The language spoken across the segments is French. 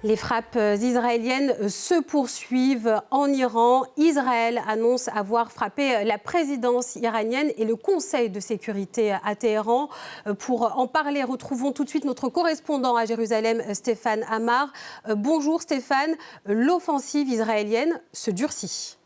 Les frappes israéliennes se poursuivent en Iran. Israël annonce avoir frappé la présidence iranienne et le Conseil de sécurité à Téhéran. Pour en parler, retrouvons tout de suite notre correspondant à Jérusalem, Stéphane Amar. Bonjour Stéphane, l'offensive israélienne se durcit.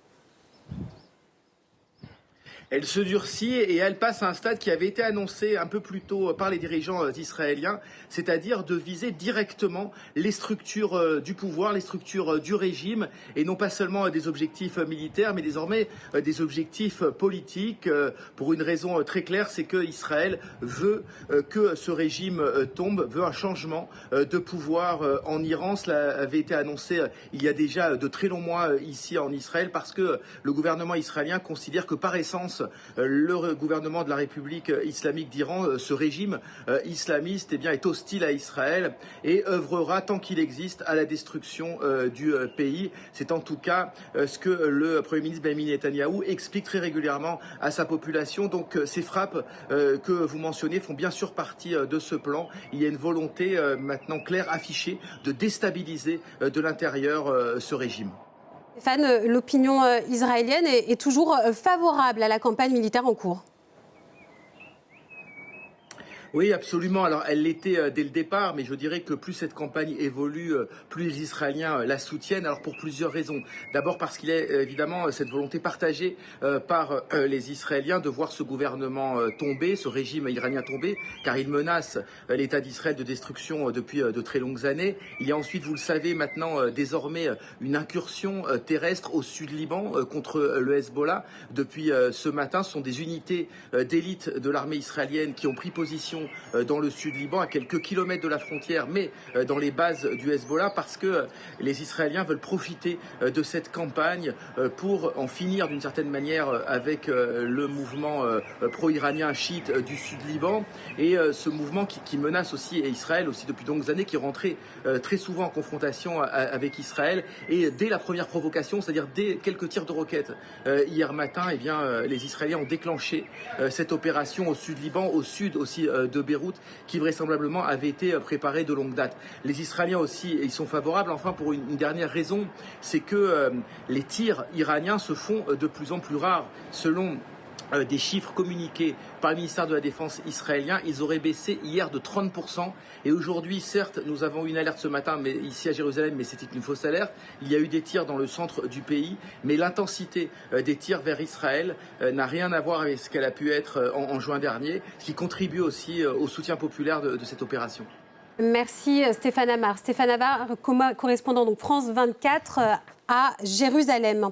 Elle se durcit et elle passe à un stade qui avait été annoncé un peu plus tôt par les dirigeants israéliens, c'est-à-dire de viser directement les structures du pouvoir, les structures du régime, et non pas seulement des objectifs militaires, mais désormais des objectifs politiques, pour une raison très claire, c'est que Israël veut que ce régime tombe, veut un changement de pouvoir en Iran. Cela avait été annoncé il y a déjà de très longs mois ici en Israël, parce que le gouvernement israélien considère que par essence, le gouvernement de la République islamique d'Iran, ce régime islamiste, est hostile à Israël et œuvrera tant qu'il existe à la destruction du pays. C'est en tout cas ce que le Premier ministre Benjamin Netanyahou explique très régulièrement à sa population. Donc ces frappes que vous mentionnez font bien sûr partie de ce plan. Il y a une volonté maintenant claire, affichée, de déstabiliser de l'intérieur ce régime. Stéphane, l'opinion israélienne est toujours favorable à la campagne militaire en cours. Oui, absolument. Alors, elle l'était dès le départ, mais je dirais que plus cette campagne évolue, plus les Israéliens la soutiennent. Alors, pour plusieurs raisons. D'abord parce qu'il y a évidemment cette volonté partagée par les Israéliens de voir ce gouvernement tomber, ce régime iranien tomber, car il menace l'État d'Israël de destruction depuis de très longues années. Il y a ensuite, vous le savez maintenant, désormais une incursion terrestre au sud Liban contre le Hezbollah. Depuis ce matin, ce sont des unités d'élite de l'armée israélienne qui ont pris position dans le sud Liban, à quelques kilomètres de la frontière, mais dans les bases du Hezbollah, parce que les Israéliens veulent profiter de cette campagne pour en finir d'une certaine manière avec le mouvement pro-iranien chiite du sud Liban, et ce mouvement qui menace aussi Israël aussi depuis de longues années, qui est rentré très souvent en confrontation avec Israël. Et dès la première provocation, c'est-à-dire dès quelques tirs de roquettes hier matin, les Israéliens ont déclenché cette opération au sud Liban, au sud aussi de Beyrouth, qui vraisemblablement avait été préparée de longue date. Les Israéliens aussi, ils sont favorables. Enfin, pour une dernière raison, c'est que les tirs iraniens se font de plus en plus rares. Selon des chiffres communiqués par le ministère de la Défense israélien, ils auraient baissé hier de 30%. Et aujourd'hui, certes, nous avons une alerte ce matin, mais ici à Jérusalem, mais c'était une fausse alerte. Il y a eu des tirs dans le centre du pays, mais l'intensité des tirs vers Israël n'a rien à voir avec ce qu'elle a pu être en juin dernier, ce qui contribue aussi au soutien populaire de cette opération. Merci Stéphane Amar. Stéphane Amar, correspondant donc France 24 à Jérusalem.